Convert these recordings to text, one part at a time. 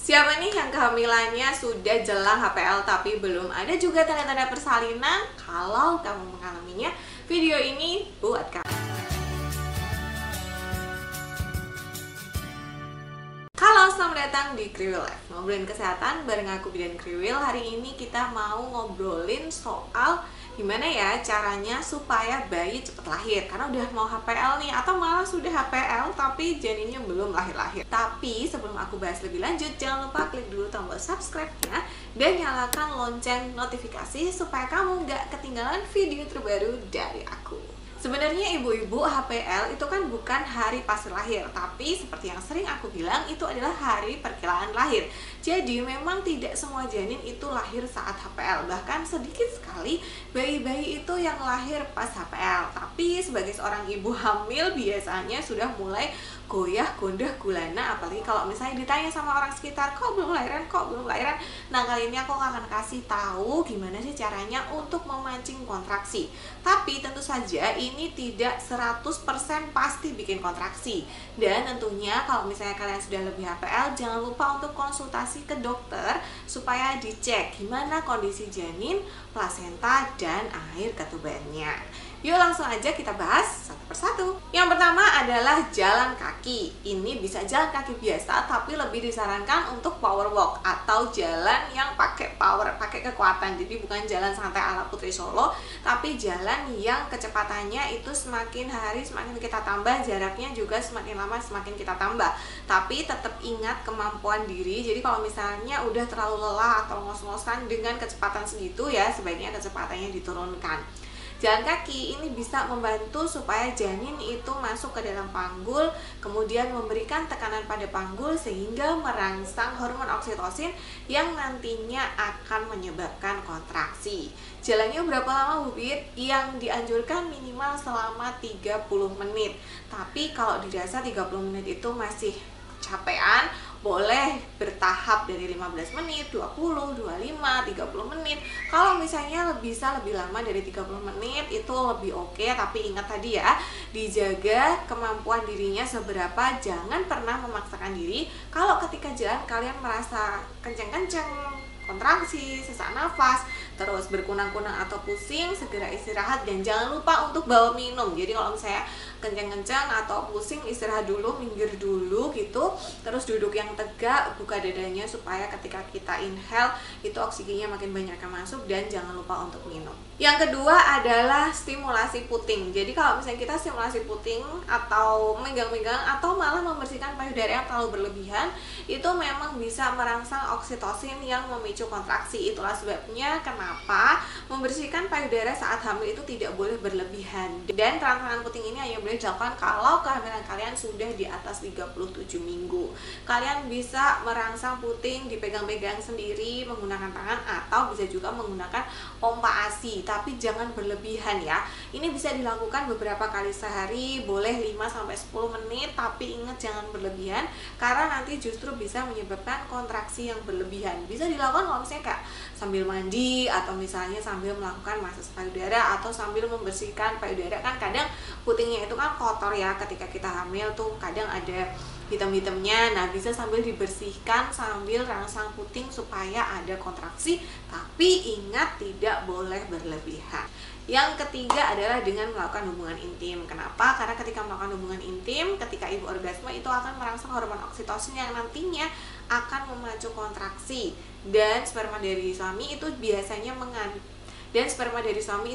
Siapa nih yang kehamilannya sudah jelang HPL tapi belum ada juga tanda-tanda persalinan? Kalau kamu mengalaminya, video ini buat kamu. Halo, selamat datang di Kriwil Life. Ngobrolin kesehatan bareng aku Bidan Kriwil. Hari ini kita mau ngobrolin soal gimana ya caranya supaya bayi cepat lahir. Karena udah mau HPL nih, atau malah sudah HPL tapi janinnya belum lahir-lahir. Tapi sebelum aku bahas lebih lanjut, jangan lupa klik dulu tombol subscribe-nya dan nyalakan lonceng notifikasi supaya kamu nggak ketinggalan video terbaru dari aku. Sebenarnya ibu-ibu HPL itu kan bukan hari pasti lahir, tapi seperti yang sering aku bilang itu adalah hari perkiraan lahir. Jadi memang tidak semua janin itu lahir saat HPL, bahkan sedikit sekali bayi-bayi itu yang lahir pas HPL. Tapi sebagai seorang ibu hamil biasanya sudah mulai goyah, gondah, gulana, apalagi kalau misalnya ditanya sama orang sekitar, kok belum lahiran, kok belum lahiran. Nah, kali ini aku akan kasih tahu gimana sih caranya untuk memancing kontraksi. Tapi tentu saja ini tidak 100% pasti bikin kontraksi. Dan tentunya kalau misalnya kalian sudah lebih HPL, jangan lupa untuk konsultasi ke dokter supaya dicek gimana kondisi janin, plasenta, dan air ketubannya. Yuk langsung aja kita bahas satu persatu. Yang pertama adalah jalan kaki. Ini bisa jalan kaki biasa, tapi lebih disarankan untuk power walk atau jalan yang pakai power, pakai kekuatan. Jadi bukan jalan santai ala Putri Solo, tapi jalan yang kecepatannya itu semakin hari semakin kita tambah, jaraknya juga semakin lama semakin kita tambah. Tapi tetap ingat kemampuan diri. Jadi kalau misalnya udah terlalu lelah atau ngos-ngosan dengan kecepatan segitu ya, sebaiknya kecepatannya diturunkan. Jalan kaki ini bisa membantu supaya janin itu masuk ke dalam panggul, kemudian memberikan tekanan pada panggul sehingga merangsang hormon oksitosin yang nantinya akan menyebabkan kontraksi. Jalannya berapa lama Bu Bit? Yang dianjurkan minimal selama 30 menit. Tapi kalau dirasa 30 menit itu masih capean, boleh bertahap dari 15 menit, 20, 25, 30 menit. Kalau misalnya bisa lebih lama dari 30 menit itu lebih oke, tapi ingat tadi ya, dijaga kemampuan dirinya seberapa, jangan pernah memaksakan diri. Kalau ketika jalan kalian merasa kenceng-kenceng, kontraksi, sesak nafas, terus berkunang-kunang atau pusing, segera istirahat dan jangan lupa untuk bawa minum. Jadi kalau misalnya kencang-kencang atau pusing, istirahat dulu, minggir dulu gitu, terus duduk yang tegak, buka dadanya supaya ketika kita inhale itu oksigennya makin banyak yang masuk, dan jangan lupa untuk minum. Yang kedua adalah stimulasi puting. Jadi kalau misalnya kita stimulasi puting atau megang-megang atau malah membersihkan payudara yang terlalu berlebihan, itu memang bisa merangsang oksitosin yang memicu kontraksi. Itulah sebabnya kenapa membersihkan payudara saat hamil itu tidak boleh berlebihan. Dan rangsangan puting ini hanya boleh dilakukan kalau kehamilan kalian sudah di atas 37 minggu. Kalian bisa merangsang puting dipegang-pegang sendiri menggunakan tangan atau bisa juga menggunakan pompa ASI, tapi jangan berlebihan ya. Ini bisa dilakukan beberapa kali sehari, boleh 5-10 menit, tapi ingat jangan berlebihan karena nanti justru bisa menyebabkan kontraksi yang berlebihan. Bisa dilakukan kalau misalnya kayak sambil mandi atau misalnya sambil melakukan massage payudara atau sambil membersihkan payudara. Kan kadang putingnya itu kan kotor ya, ketika kita hamil tuh kadang ada hitam-hitamnya. Nah, bisa sambil dibersihkan sambil rangsang puting supaya ada kontraksi, tapi ingat tidak boleh berlebihan. Yang ketiga adalah dengan melakukan hubungan intim. Kenapa? Karena ketika melakukan hubungan intim, ketika ibu orgasme itu akan merangsang hormon oksitosin yang nantinya akan memacu kontraksi, dan sperma dari suami itu biasanya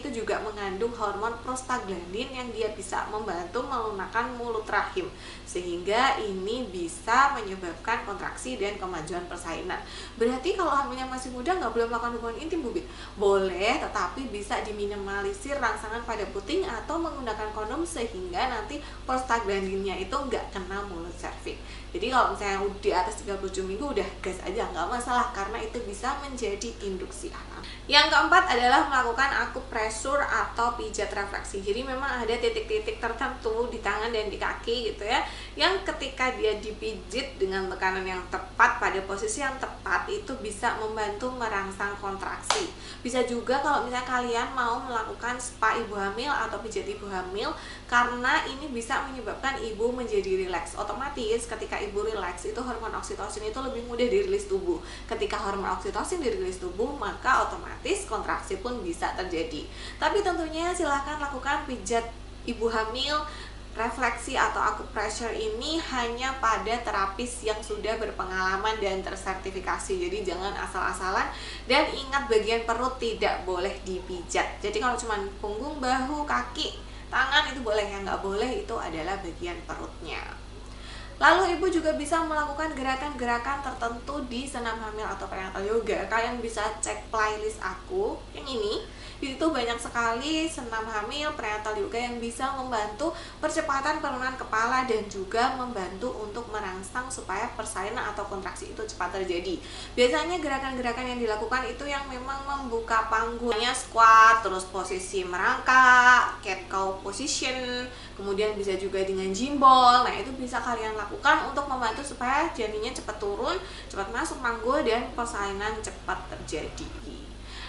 juga mengandung hormon prostaglandin yang dia bisa membantu melunakkan mulut rahim, sehingga ini bisa menyebabkan kontraksi dan kemajuan persalinan. Berarti kalau hamilnya masih muda nggak boleh melakukan hubungan intim Bu Bit? Boleh, tetapi bisa diminimalisir rangsangan pada puting atau menggunakan kondom sehingga nanti prostaglandinnya itu nggak kena mulut serviks. Jadi kalau misalnya di atas 37 minggu udah gas aja, nggak masalah karena itu bisa menjadi induksi anak. Yang keempat adalah melakukan akupresur atau pijat refleksi. Jadi memang ada titik-titik tertentu di tangan dan di kaki gitu ya, yang ketika dia dipijit dengan tekanan yang tepat pada posisi yang tepat itu bisa membantu merangsang kontraksi. Bisa juga kalau misalnya kalian mau melakukan spa ibu hamil atau pijat ibu hamil, karena ini bisa menyebabkan ibu menjadi rileks. Otomatis ketika ibu rileks, itu hormon oksitosin itu lebih mudah dirilis tubuh. Ketika hormon oksitosin dirilis tubuh, maka otomatis kontraksi pun bisa terjadi. Tapi tentunya silahkan lakukan pijat ibu hamil, refleksi atau acupressure ini hanya pada terapis yang sudah berpengalaman dan tersertifikasi. Jadi jangan asal-asalan, dan ingat bagian perut tidak boleh dipijat. Jadi kalau cuma punggung, bahu, kaki, tangan itu boleh, yang nggak boleh itu adalah bagian perutnya. Lalu ibu juga bisa melakukan gerakan-gerakan tertentu di senam hamil atau prenatal yoga. Kalian bisa cek playlist aku yang ini. Itu banyak sekali senam hamil, prenatal yoga yang bisa membantu percepatan penurunan kepala dan juga membantu untuk merangsang supaya persalinan atau kontraksi itu cepat terjadi. Biasanya gerakan-gerakan yang dilakukan itu yang memang membuka panggungnya, squat, terus posisi merangkak, cat cow position, kemudian bisa juga dengan jimbol. Nah, itu bisa kalian lakukan untuk membantu supaya janinnya cepat turun, cepat masuk panggul, dan persalinan cepat terjadi.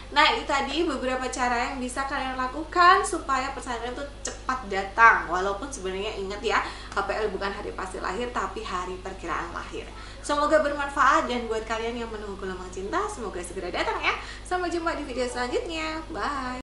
Nah, itu tadi beberapa cara yang bisa kalian lakukan supaya persalinan itu cepat datang. Walaupun sebenarnya ingat ya, HPL bukan hari pasti lahir, tapi hari perkiraan lahir. Semoga bermanfaat, dan buat kalian yang menunggu gelombang cinta, semoga segera datang ya. Sampai jumpa di video selanjutnya. Bye!